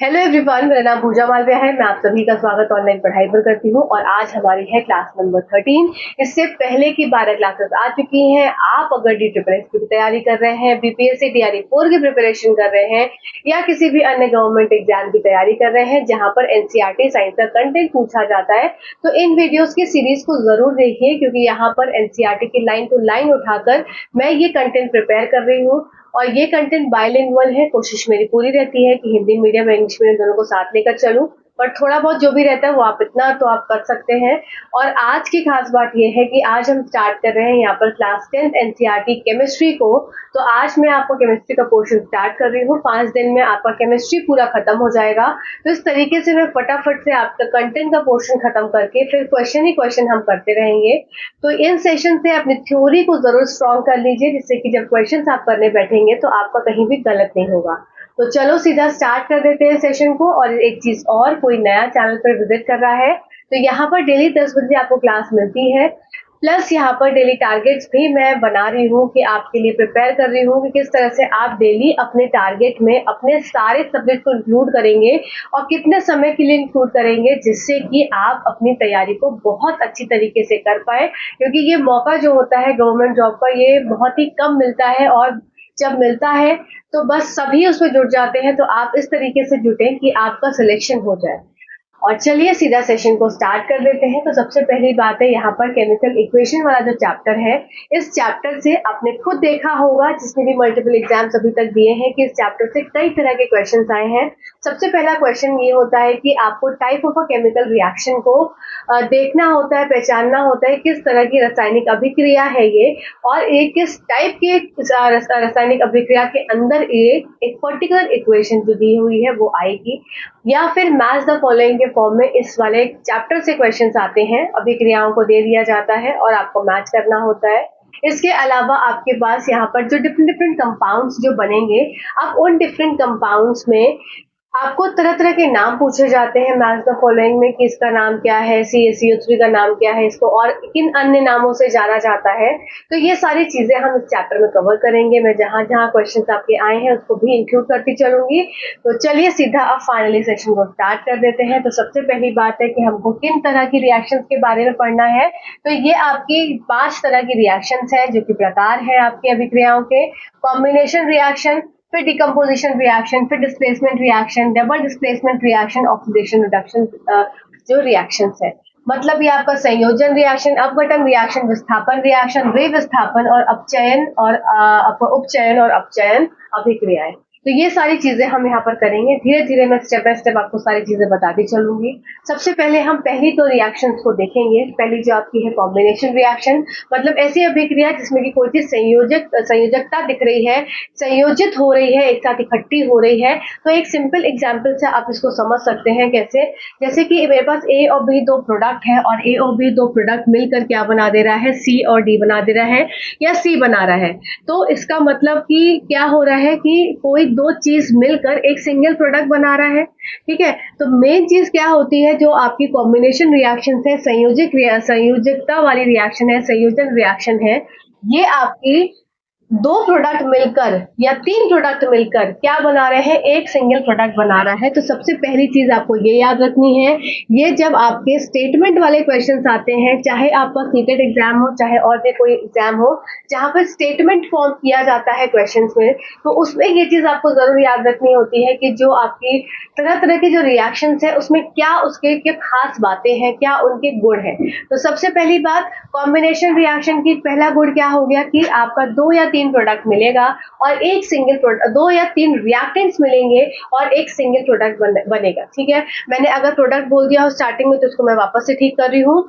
Hello everyone, मेरा नाम पूजा मालविया है। मैं आप सभी का स्वागत ऑनलाइन पढ़ाई पर करती हूँ और आज हमारी है क्लास नंबर 13। इससे पहले की 12 क्लासेस आ चुकी हैं। आप अगर DSS की तैयारी कर रहे हैं, BPSC TRE 4 की प्रिपरेशन कर रहे हैं या किसी भी अन्य गवर्नमेंट एग्जाम की तैयारी कर रहे हैं जहाँ पर NCERT साइंस का कंटेंट पूछा जाता है, तो इन वीडियोस की सीरीज को जरूर देखिए, क्योंकि यहाँ पर NCERT की लाइन टू लाइन उठाकर मैं ये कंटेंट प्रिपेयर कर रही हूँ और ये कंटेंट बाइलिंगुअल है। कोशिश मेरी पूरी रहती है कि हिंदी मीडियम और इंग्लिश मीडियम दोनों को साथ लेकर चलूं, पर थोड़ा बहुत जो भी रहता है वो आप इतना तो आप कर सकते हैं। और आज की खास बात ये है कि आज हम स्टार्ट कर रहे हैं यहाँ पर क्लास 10 NCERT केमिस्ट्री को। तो आज मैं आपको केमिस्ट्री का पोर्शन स्टार्ट कर रही हूँ। 5 दिन में आपका केमिस्ट्री पूरा खत्म हो जाएगा। तो इस तरीके से मैं फटाफट से आपका कंटेंट का पोर्शन खत्म करके फिर क्वेश्चन ही क्वेश्चन हम करते रहेंगे। तो इन सेशन से अपनी थ्योरी को जरूर स्ट्रॉन्ग कर लीजिए, जिससे कि जब क्वेश्चन आप करने बैठेंगे तो आपका कहीं भी गलत नहीं होगा। तो चलो सीधा स्टार्ट कर देते हैं सेशन को। और एक चीज और, कोई नया चैनल पर विजिट कर रहा है तो यहाँ पर डेली 10 बजे आपको क्लास मिलती है, प्लस यहाँ पर डेली टारगेट्स भी मैं बना रही हूँ कि आपके लिए प्रिपेयर कर रही हूँ कि किस तरह से आप डेली अपने टारगेट में अपने सारे सब्जेक्ट को इंक्लूड करेंगे और कितने समय के लिए इंक्लूड करेंगे, जिससे कि आप अपनी तैयारी को बहुत अच्छी तरीके से कर पाए। क्योंकि ये मौका जो होता है गवर्नमेंट जॉब का, ये बहुत ही कम मिलता है और जब मिलता है तो बस सभी उसमें जुट जाते हैं। तो आप इस तरीके से जुटें कि आपका सिलेक्शन हो जाए। और चलिए सीधा सेशन को स्टार्ट कर देते हैं। तो सबसे पहली बात है यहाँ पर केमिकल इक्वेशन वाला जो चैप्टर है, इस चैप्टर से आपने खुद देखा होगा, जिसने भी मल्टीपल एग्जाम्स अभी तक दिए हैं, कि इस चैप्टर से कई तरह के क्वेश्चंस आए हैं। सबसे पहला क्वेश्चन ये होता है कि आपको type of a chemical reaction को देखना होता है, पहचानना होता है किस तरह की रासायनिक अभिक्रिया है ये, और एक किस टाइप की रासायनिक अभिक्रिया के अंदर एक पर्टिकुलर इक्वेशन जो दी हुई है वो आएगी। या फिर मैच द फॉलोइंग के फॉर्म में इस वाले चैप्टर से क्वेश्चंस आते हैं। अभिक्रियाओं को दे दिया जाता है और आपको मैच करना होता है। इसके अलावा आपके पास यहाँ पर जो डिफरेंट डिफरेंट कंपाउंड्स जो बनेंगे, अब उन डिफरेंट कंपाउंड्स में आपको तरह तरह के नाम पूछे जाते हैं मैच द फॉलोइंग में, कि इसका नाम क्या है, CaCO3 का नाम क्या है, इसको और किन अन्य नामों से जाना जाता है। तो ये सारी चीजें हम इस चैप्टर में कवर करेंगे। मैं जहां जहां क्वेश्चंस आपके आए हैं उसको भी इंक्लूड करती चलूंगी। तो चलिए सीधा अब फाइनली सेशन को स्टार्ट कर देते हैं। तो सबसे पहली बात है कि हमको किन तरह की रिएक्शंस के बारे में पढ़ना है। तो ये आपकी 5 तरह की रिएक्शंस है, जो कि प्रकार है आपकी अभिक्रियाओं के: कॉम्बिनेशन रिएक्शन, फिर डिकम्पोजिशन रिएक्शन, फिर displacement reaction, double displacement reaction, oxidation reduction जो रिएक्शंस है। मतलब ये आपका संयोजन रिएक्शन, अपघटन रिएक्शन, विस्थापन रिएक्शन, विस्थापन और अपचयन और उपचयन और अपचयन अभिक्रियाएं। तो ये सारी चीजें हम यहाँ पर करेंगे। धीरे धीरे मैं स्टेप बाय स्टेप आपको सारी चीजें बताती चलूंगी। सबसे पहले हम पहली तो रिएक्शंस को देखेंगे। पहली जो आपकी है कॉम्बिनेशन रिएक्शन, मतलब ऐसी अभिक्रिया जिसमें कि कोई चीज संयोजकता दिख रही है, संयोजित हो रही है, एक साथ इकट्ठी हो रही है। तो एक सिंपल एग्जाम्पल से आप इसको समझ सकते हैं कैसे। जैसे कि मेरे पास A और B दो प्रोडक्ट है और A और B दो प्रोडक्ट मिलकर क्या बना दे रहा है, C और D बना दे रहा है या C बना रहा है। तो इसका मतलब कि क्या हो रहा है कि कोई दो चीज मिलकर एक सिंगल प्रोडक्ट बना रहा है। ठीक है, तो मेन चीज क्या होती है, जो आपकी कॉम्बिनेशन रिएक्शन है, संयोजकता वाली रिएक्शन है, संयोजन रिएक्शन है, ये आपकी दो प्रोडक्ट मिलकर या तीन प्रोडक्ट मिलकर क्या बना रहे हैं, एक सिंगल प्रोडक्ट बना रहा है। तो सबसे पहली चीज आपको ये याद रखनी है, ये जब आपके स्टेटमेंट वाले क्वेश्चंस आते हैं, चाहे आपका सीटेट एग्जाम हो चाहे और भी कोई एग्जाम हो, जहां पर स्टेटमेंट फॉर्म किया जाता है क्वेश्चंस में, तो उसमें ये चीज आपको जरूर याद रखनी होती है कि जो आपकी तरह तरह की जो रिएक्शंस है उसमें क्या उसके क्या खास बातें हैं, क्या उनके गुण हैं। तो सबसे पहली बात, कॉम्बिनेशन रिएक्शन की पहला गुण क्या हो गया कि आपका दो या तीन प्रोडक्ट मिलेगा और एक सिंगल प्रोडक्ट, दो या तीन रिएक्टेंट्स मिलेंगे और एक सिंगल प्रोडक्ट बनेगा। ठीक है, मैंने अगर प्रोडक्ट बोल दिया हो स्टार्टिंग में तो इसको मैं वापस से ठीक कर रही हूँ।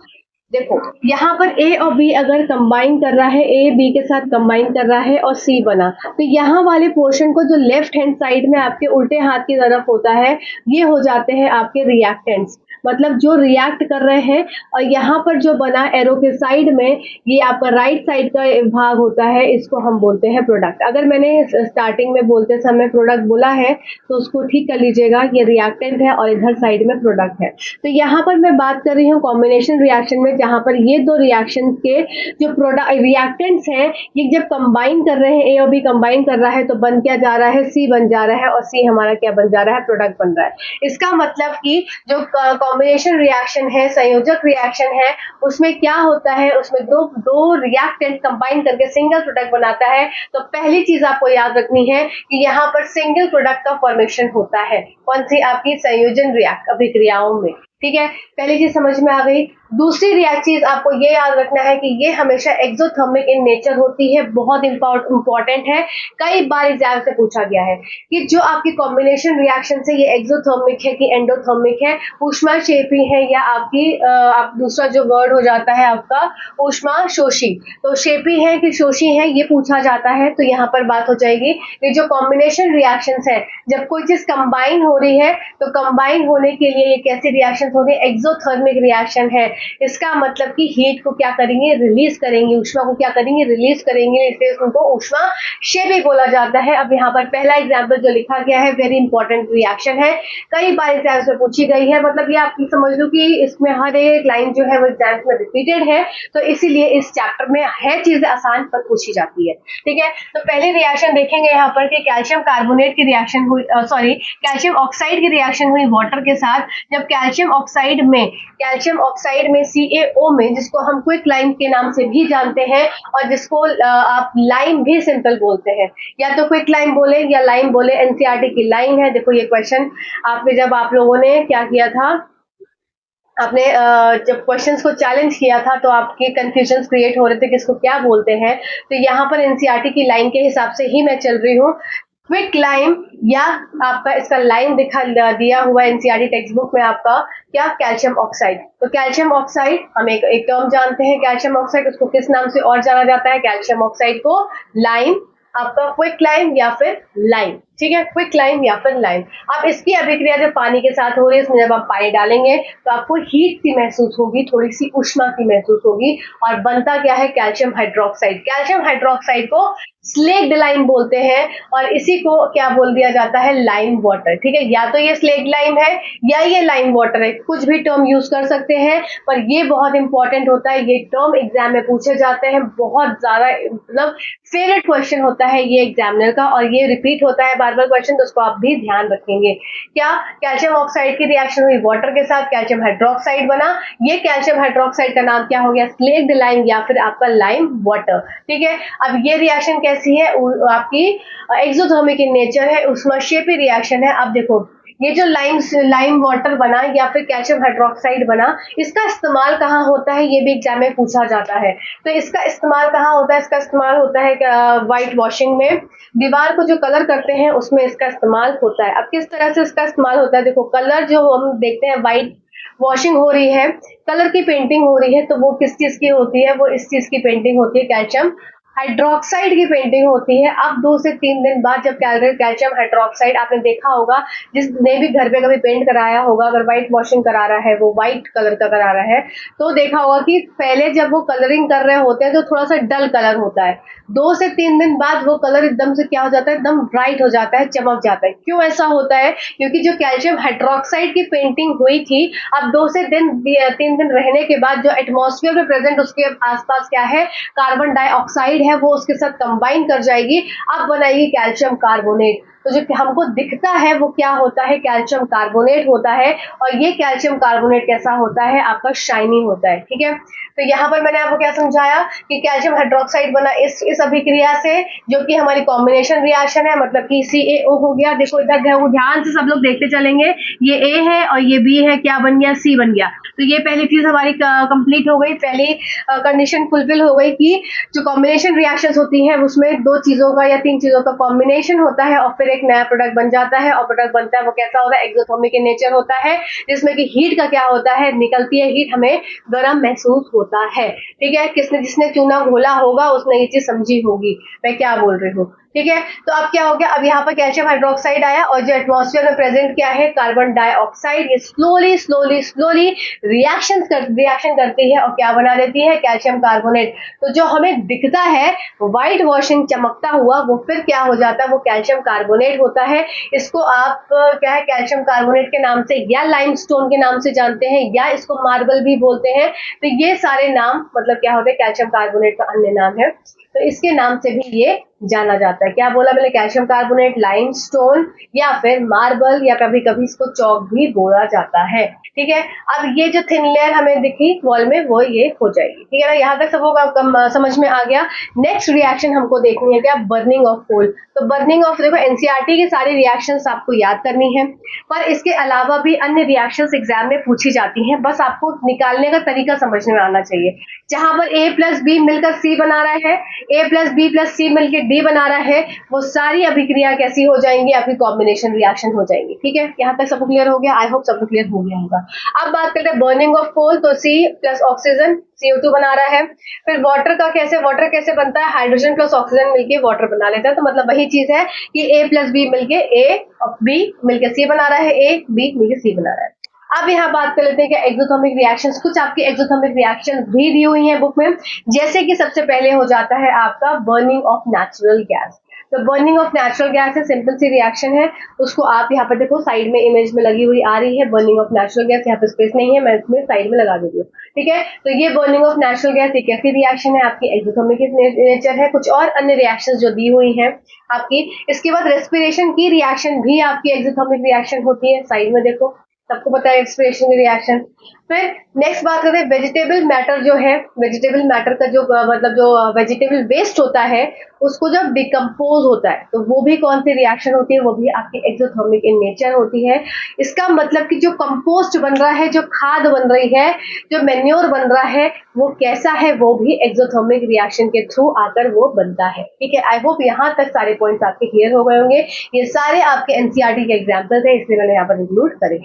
देखो यहाँ पर A और B अगर कंबाइन कर रहा है, A B के साथ कंबाइन कर रहा है और C बना, तो यहाँ वाले पोर्शन को जो लेफ्ट हैंड साइड में आपके उल्टे हाथ की तरफ होता है, ये हो जाते हैं आपके रिएक्टेंट्स, मतलब जो रिएक्ट कर रहे हैं। और यहाँ पर जो बना एरो के साइड में, ये आपका राइट साइड का भाग होता है, इसको हम बोलते हैं प्रोडक्ट। अगर मैंने स्टार्टिंग में बोलते समय प्रोडक्ट बोला है तो उसको ठीक कर लीजिएगा, ये रिएक्टेंट है और इधर साइड में प्रोडक्ट है। तो यहाँ पर मैं बात कर रही हूँ कॉम्बिनेशन रिएक्शन में, जहाँ पर ये दो रिएक्शन के जो प्रोडक्ट रिएक्टेंट्स हैं ये जब कंबाइन कर रहे हैं, ए और बी कंबाइन कर रहा है तो बन क्या जा रहा है, सी बन जा रहा है और सी हमारा क्या बन जा रहा है, प्रोडक्ट बन रहा है। इसका मतलब कि जो कॉम्बिनेशन रिएक्शन है, संयोजक रिएक्शन है, उसमें क्या होता है, उसमें दो रिएक्टेंट कंबाइन करके सिंगल प्रोडक्ट बनाता है। तो पहली चीज आपको याद रखनी है कि यहाँ पर सिंगल प्रोडक्ट का फॉर्मेशन होता है, कौन सी, आपकी संयोजन अभिक्रियाओं में। ठीक है, पहली चीज समझ में आ गई। दूसरी चीज आपको ये याद रखना है कि ये हमेशा एक्सोथर्मिक इन नेचर होती है, बहुत इंपॉर्टेंट है, कई बार एग्जाम से पूछा गया है कि जो आपकी कॉम्बिनेशन रिएक्शन से ये एक्सोथर्मिक है कि एंडोथर्मिक है, ऊष्माक्षेपी है या आपकी आप दूसरा जो वर्ड हो जाता है आपका ऊष्माशोषी, तो शेपी है कि शोषी है ये पूछा जाता है। तो यहाँ पर बात हो जाएगी कि जो कॉम्बिनेशन रिएक्शंस है, जब कोई चीज कंबाइन हो रही है तो कंबाइन होने के लिए ये कैसी रिएक्शन हो रही है, एक्सोथर्मिक रिएक्शन है। इसका मतलब कि हीट को क्या करेंगे, रिलीज करेंगे, ऊष्मा को क्या करेंगे, रिलीज करेंगे, इसलिए उनको ऊष्माक्षेपी बोला जाता है। अब यहाँ पर पहला एग्जाम्पल जो लिखा गया है वेरी इंपॉर्टेंट रिएक्शन है, कई बार एग्जाम्स में पूछी गई है, मतलब ये आप समझ लो कि इसमें हर एक लाइन जो है वो एग्जाम्स में रिपीटेड है, तो इसीलिए इस चैप्टर में है चीजें आसान पर पूछी जाती है। ठीक है, तो पहले रिएक्शन देखेंगे यहाँ पर कि कैल्शियम कार्बोनेट की रिएक्शन हुई, कैल्शियम ऑक्साइड की रिएक्शन हुई वाटर के साथ। जब कैल्शियम ऑक्साइड में CaO में, जिसको हम क्विक लाइम के नाम से भी जानते हैं और जिसको आप लाइम भी सिंपल बोलते हैं, या तो क्विक लाइम बोले या लाइम बोले, एनसीईआरटी की लाइन है। देखो ये क्वेश्चन आपके जब आप लोगों ने क्या किया था, आपने जब क्वेश्चंस को चैलेंज किया था तो आपके कंफ्यूजन क्रिएट हो रहे थे किसको क्या बोलते हैं, तो यहाँ पर एनसीईआरटी की लाइन के हिसाब से ही मैं चल रही हूँ। क्विक लाइम या आपका इसका लाइन दिया हुआ एनसीईआरटी टेक्स्ट बुक में आपका क्या, कैल्शियम ऑक्साइड। तो कैल्शियम ऑक्साइड हम एक टर्म जानते हैं, कैल्शियम ऑक्साइड, उसको किस नाम से और जाना जाता है, कैल्शियम ऑक्साइड को लाइम, आपका क्विक लाइम या फिर लाइम। ठीक है, क्विक लाइम या फिर लाइम। अब इसकी अभिक्रिया जब पानी के साथ हो रही है, इसमें जब आप पानी डालेंगे तो आपको हीट सी महसूस होगी, थोड़ी सी उष्मा सी महसूस होगी और बनता क्या है, कैल्शियम हाइड्रोक्साइड। कैल्शियम हाइड्रोक्साइड को स्लेक्ड लाइम बोलते हैं और इसी को क्या बोल दिया जाता है, लाइम वाटर। ठीक है, या तो ये स्लेक्ड लाइम है या ये लाइम वाटर है, कुछ भी टर्म यूज कर सकते हैं, पर ये बहुत इंपॉर्टेंट होता है, ये टर्म एग्जाम में पूछे जाते हैं, बहुत ज्यादा मतलब फेवरेट क्वेश्चन होता है ये एग्जामिनर का, और ये रिपीट होता है बार बार क्वेश्चन, तो उसको आप भी ध्यान रखेंगे। क्या, कैल्शियम ऑक्साइड की रिएक्शन हुई वाटर के साथ, कैल्शियम हाइड्रोक्साइड बना, ये कैल्शियम हाइड्रोक्साइड का नाम क्या हो गया, स्लेक्ड लाइम या फिर आपका लाइम वाटर। ठीक है, अब ये रिएक्शन कैसी है, आपकी एक्सोथर्मिक इन नेचर है, ऊष्माक्षेपी रिएक्शन है। अब देखो ये जो लाइम वाटर बना या फिर कैल्शियम हाइड्रोक्साइड बना, इसका इस्तेमाल कहाँ होता है, ये भी एग्जाम में पूछा जाता है। तो इसका इस्तेमाल कहाँ होता है, इसका इस्तेमाल होता है व्हाइट वॉशिंग में, दीवार को जो कलर करते हैं उसमें इसका इस्तेमाल होता है। अब किस तरह से इसका इस्तेमाल होता है, देखो कलर जो हम देखते हैं, व्हाइट वॉशिंग हो रही है, कलर की पेंटिंग हो रही है, तो वो किस चीज की होती है, वो इस चीज की पेंटिंग होती है, कैल्शियम हाइड्रोक्साइड की पेंटिंग होती है। अब 2 से 3 दिन बाद जब कैल्शियम हाइड्रोक्साइड, आपने देखा होगा जिसने भी घर पे कभी पेंट कराया होगा, अगर व्हाइट वॉशिंग करा रहा है, वो व्हाइट कलर का करा रहा है, तो देखा होगा कि पहले जब वो कलरिंग कर रहे होते हैं तो थोड़ा सा डल कलर होता है, 2 से 3 दिन बाद वो कलर एकदम से क्या हो जाता है, एकदम ब्राइट हो जाता है, चमक जाता है। क्यों ऐसा होता है, क्योंकि जो कैल्शियम हाइड्रोक्साइड की पेंटिंग हुई थी, अब 2 से 3 दिन रहने के बाद जो एटमॉस्फेयर में प्रेजेंट उसके आसपास क्या है, कार्बन डाइऑक्साइड है, वो उसके साथ कंबाइन कर जाएगी, अब बनाएगी कैल्शियम कार्बोनेट। तो जो हमको दिखता है वो क्या होता है, कैल्शियम कार्बोनेट होता है, और ये कैल्शियम कार्बोनेट कैसा होता है, आपका शाइनी होता है। ठीक है, तो यहाँ पर मैंने आपको क्या समझाया कि कैल्शियम हाइड्रोक्साइड बना इस अभिक्रिया से, जो कि हमारी कॉम्बिनेशन रिएक्शन है, मतलब कि CaO हो गया। देखो इधर ध्यान से सब लोग देखते चलेंगे, ये A है और ये B है, क्या बन गया, C बन गया। तो ये पहली चीज हमारी कंप्लीट हो गई, पहली कंडीशन फुलफिल हो गई कि जो कॉम्बिनेशन रिएक्शंस होती हैं उसमें 2 चीजों का या 3 चीजों का कॉम्बिनेशन होता है और फिर एक नया प्रोडक्ट बन जाता है, और प्रोडक्ट बनता है वो कैसा होता है, एक्सोथर्मिक इन नेचर होता है, जिसमें कि हीट का क्या होता है, निकलती है हीट, हमें गर्म महसूस होता है। ठीक है, जिसने चूना घोला होगा उसने ये चीज समझी होगी मैं क्या बोल रही हूँ। ठीक है, तो अब क्या हो गया, अब यहाँ पर कैल्शियम हाइड्रोक्साइड आया और जो एटमॉस्फेयर में प्रेजेंट क्या है, कार्बन डाइऑक्साइड, ये स्लोली रिएक्शन करती है और क्या बना देती है, कैल्शियम कार्बोनेट। तो जो हमें दिखता है व्हाइट वॉशिंग चमकता हुआ, वो फिर क्या हो जाता है, वो कैल्शियम कार्बोनेट होता है। इसको आप क्या है, कैल्शियम कार्बोनेट के नाम से या लाइमस्टोन के नाम से जानते हैं, या इसको मार्बल भी बोलते हैं। तो ये सारे नाम मतलब क्या होते हैं, कैल्शियम कार्बोनेट का अन्य नाम है। तो इसके नाम से भी ये जाना जाता है। क्या बोला मैंने, कैल्शियम कार्बोनेट, लाइमस्टोन या फिर मार्बल, या कभी कभी इसको चौक भी बोला जाता है। ठीक है, अब ये जो थिन लेयर हमें दिखी वॉल में, वो ये हो जाएगी। ठीक है ना, यहाँ तक सबको समझ में आ गया। नेक्स्ट रिएक्शन हमको देखनी है क्या, बर्निंग ऑफ कोल। तो बर्निंग ऑफ, देखो एनसीईआरटी की सारी रिएक्शंस आपको याद करनी है, पर इसके अलावा भी अन्य रिएक्शंस एग्जाम में पूछी जाती हैं, बस आपको निकालने का तरीका समझ में आना चाहिए। जहां पर A प्लस बी मिलकर C बना रहा है, A plus B plus C मिलकर D बना रहा है, वो सारी अभिक्रिया कैसी हो जाएंगी, आपकी कॉम्बिनेशन रिएक्शन हो जाएंगी। ठीक है, यहाँ तक सबको क्लियर हो गया, आई होप सबको क्लियर हो गया होगा। अब बात करते हैं बर्निंग ऑफ कोल। तो C प्लस ऑक्सीजन CO2 बना रहा है। फिर वाटर कैसे बनता है, हाइड्रोजन प्लस ऑक्सीजन मिलके वाटर बना लेता है। तो मतलब वही चीज है कि A प्लस बी मिलके A और B मिलके C बना रहा है, A B मिलके C बना रहा है। अब यहाँ बात कर लेते हैं कि एक्सोथर्मिक रिएक्शंस, कुछ आपकी एक्सोथर्मिक रिएक्शंस भी दी हुई हैं बुक में। जैसे कि सबसे पहले हो जाता है आपका बर्निंग ऑफ नेचुरल गैस। तो बर्निंग ऑफ नेचुरल गैस है, सिंपल सी रिएक्शन है, उसको आप यहाँ पर देखो साइड में इमेज में लगी हुई आ रही है। बर्निंग ऑफ नेचुरल गैस, यहाँ पे स्पेस नहीं है, मैं इसमें साइड में लगा देती हूँ। ठीक है, तो ये बर्निंग ऑफ नेचुरल गैस एक ऐसी रिएक्शन है आपकी एक्सोथर्मिक नेचर है। कुछ और अन्य रिएक्शन जो दी हुई है आपकी, इसके बाद रेस्पिरेशन की रिएक्शन भी आपकी एक्सोथर्मिक रिएक्शन होती है, साइड में देखो, सबको पता है रेस्पिरेशन की रिएक्शन। फिर नेक्स्ट बात करते हैं वेजिटेबल मैटर जो है, वेजिटेबल मैटर का जो मतलब जो वेजिटेबल वेस्ट होता है, उसको जब डिकम्पोज होता है तो वो भी कौन सी रिएक्शन होती है, वो भी आपकी एक्सोथर्मिक इन नेचर होती है। इसका मतलब कि जो कंपोस्ट बन रहा है, जो खाद बन रही है, जो मैन्योर बन रहा है, वो कैसा है, वो भी एक्सोथर्मिक रिएक्शन के थ्रू आकर वो बनता है। ठीक है, आई होप यहाँ तक सारे पॉइंट्स आपके क्लियर हो गए होंगे। ये सारे आपके एनसीईआरटी के एग्जाम्पल्स है, इसलिए मैंने यहाँ पर इंक्लूड करे।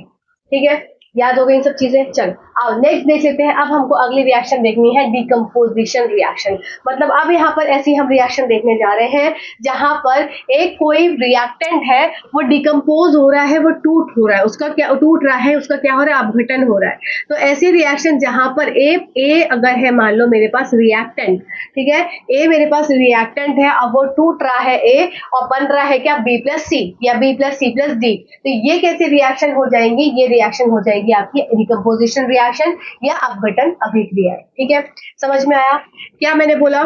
ठीक है, याद हो गई इन सब चीजें। चलो अब नेक्स्ट देख लेते हैं। अब हमको अगली रिएक्शन देखनी है, डिकम्पोजिशन रिएक्शन। मतलब अब यहाँ पर ऐसी हम रिएक्शन देखने जा रहे हैं जहां पर एक कोई रिएक्टेंट है, वो डिकम्पोज हो रहा है, वो टूट हो रहा है, उसका क्या टूट रहा है, उसका क्या हो रहा है, अपघटन हो रहा है। तो ऐसी रिएक्शन जहां पर ए अगर है, मान लो मेरे पास रिएक्टेंट, ठीक है, ए मेरे पास रिएक्टेंट है, अब वो टूट रहा है ए और बन रहा है क्या, बी प्लस सी या B plus C plus D. तो ये कैसी रिएक्शन हो जाएंगी, ये रिएक्शन हो जाएगी आपकी डिकम्पोजिशन रिएक्शन या अपघटन अभिक्रिया। ठीक है, समझ में आया। क्या मैंने बोला,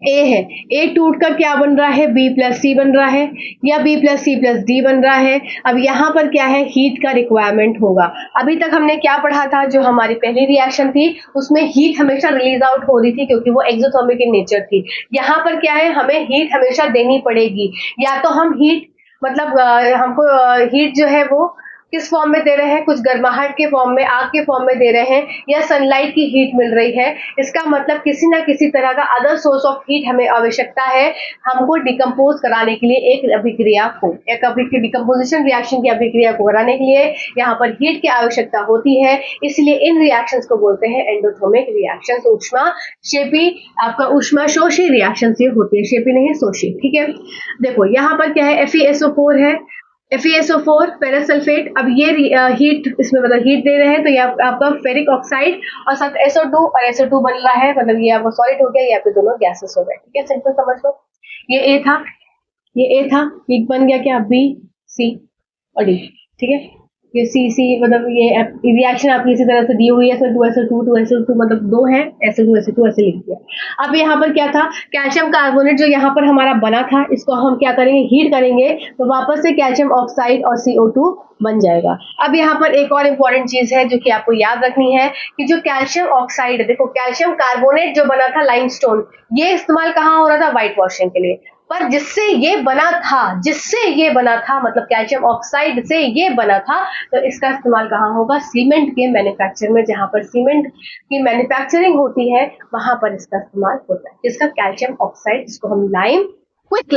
ए है, ए टूट कर क्या बन रहा है, बी प्लस सी बन रहा है या B plus C plus D बन रहा है। अब यहाँ पर क्या है, हीट का रिक्वायरमेंट होगा। अभी तक हमने क्या पढ़ा था, जो हमारी पहली रिएक्शन थी उसमें हीट हमेशा रिलीज आउट हो रही थी क्योंकि वो एक्सोथर्मिक इन नेचर थी। यहाँ पर क्या है, हमें हीट हमेशा देनी पड़ेगी, या तो हम हीट मतलब हमको हीट जो है वो किस फॉर्म में दे रहे हैं, कुछ गर्माहट के फॉर्म में, आग के फॉर्म में दे रहे हैं, या सनलाइट की हीट मिल रही है। इसका मतलब किसी ना किसी तरह का अदर सोर्स ऑफ हीट हमें आवश्यकता है हमको डिकम्पोज कराने के लिए, एक अभिक्रिया को, एक डिकम्पोजिशन रिएक्शन की अभिक्रिया को कराने के लिए यहाँ पर हीट की आवश्यकता होती है। इसलिए इन रिएक्शंस को बोलते हैं एंडोथर्मिक रिएक्शंस। ऊष्माक्षेपी आपका ऊष्माशोषी रिएक्शन से होती है, शेपी नहीं सोषी। ठीक है, देखो यहाँ पर क्या है, FeSO4 है, FeSO4 फेरस सल्फेट। अब ये हीट इसमें मतलब हीट दे रहे हैं, तो ये आपका फेरिक ऑक्साइड और साथ SO2 और SO2 बन रहा है, मतलब ये आपका सॉलिड हो गया, ये आपके दोनों गैसेस हो गए। ठीक है, सिंपल समझ लो। ये ए था, ये बन गया क्या, B C और D। ठीक है, ये C मतलब ये रिएक्शन आपकी इसी तरह से दी हुई है, SO2 मतलब दो है, SO2 ऐसे लिख दिया। अब यहाँ पर क्या था, कैल्शियम कार्बोनेट जो यहाँ पर हमारा बना था, इसको हम क्या करेंगे, हीट करेंगे, तो वापस से कैल्शियम ऑक्साइड और CO2 बन जाएगा। अब यहाँ पर एक और इम्पोर्टेंट चीज है जो कि आपको याद रखनी है कि जो कैल्शियम ऑक्साइड, देखो कैल्शियम कार्बोनेट जो बना था लाइमस्टोन, ये इस्तेमाल कहाँ हो रहा था, व्हाइट वॉशिंग के लिए। पर जिससे ये बना था मतलब कैल्शियम ऑक्साइड से ये बना था, तो इसका इस्तेमाल कहाँ होगा, सीमेंट के मैन्युफैक्चर में। जहां पर सीमेंट की मैन्युफैक्चरिंग होती है वहां पर इसका इस्तेमाल होता है, जिसका कैल्शियम ऑक्साइड, जिसको हम क्विक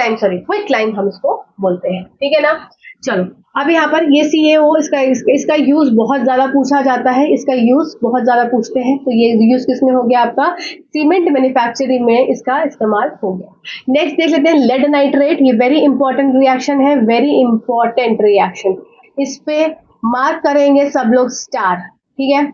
लाइम हम इसको बोलते हैं। ठीक है ना। चलो अब यहाँ पर ये CaO, इसका यूज बहुत ज्यादा पूछा जाता है, इसका यूज बहुत ज्यादा पूछते हैं। तो ये यूज किसमें हो गया, आपका सीमेंट मैन्युफैक्चरिंग में इसका इस्तेमाल हो गया। नेक्स्ट देख लेते हैं लेड नाइट्रेट। ये वेरी इंपॉर्टेंट रिएक्शन है, वेरी इंपॉर्टेंट रिएक्शन। इस पे मार्क करेंगे सब लोग स्टार। ठीक है।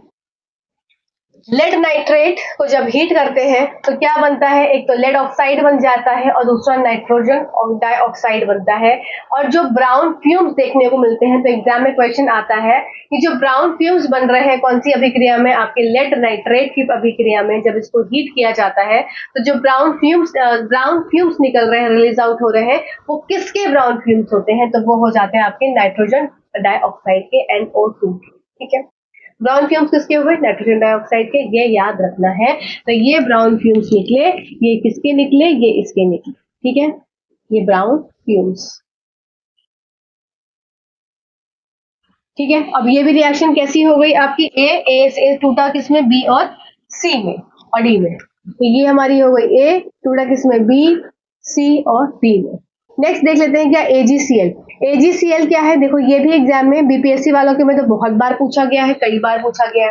लेड नाइट्रेट को जब हीट करते हैं तो क्या बनता है, एक तो लेड ऑक्साइड बन जाता है और दूसरा नाइट्रोजन डाइऑक्साइड बनता है। और जो ब्राउन फ्यूम्स देखने को मिलते हैं, तो एग्जाम में क्वेश्चन आता है कि जो ब्राउन फ्यूम्स बन रहे हैं कौन सी अभिक्रिया में, आपके लेड नाइट्रेट की अभिक्रिया में जब इसको हीट किया जाता है तो जो ब्राउन फ्यूम्स निकल रहे हैं, रिलीज आउट हो रहे हैं, वो किसके ब्राउन फ्यूम्स होते हैं, तो वो हो जाते हैं आपके नाइट्रोजन डाइऑक्साइड के, NO2। ठीक है, ब्राउन फ्यूम्स किसके हुए, नाइट्रोजन डाइऑक्साइड के, ये याद रखना है। तो ये ब्राउन फ्यूम्स निकले, ये किसके निकले, ये इसके निकले। ठीक है, ये ब्राउन फ्यूम्स। ठीक है, अब ये भी रिएक्शन कैसी हो गई आपकी, ए से टूटा किसमें, बी और सी में और डी में। तो ये हमारी हो गई ए, टूटा किसमें, बी, सी और डी में। नेक्स्ट देख लेते हैं क्या, AgCl। AgCl क्या है, देखो ये भी एग्जाम में बीपीएससी वालों के में तो बहुत बार पूछा गया है, कई बार पूछा गया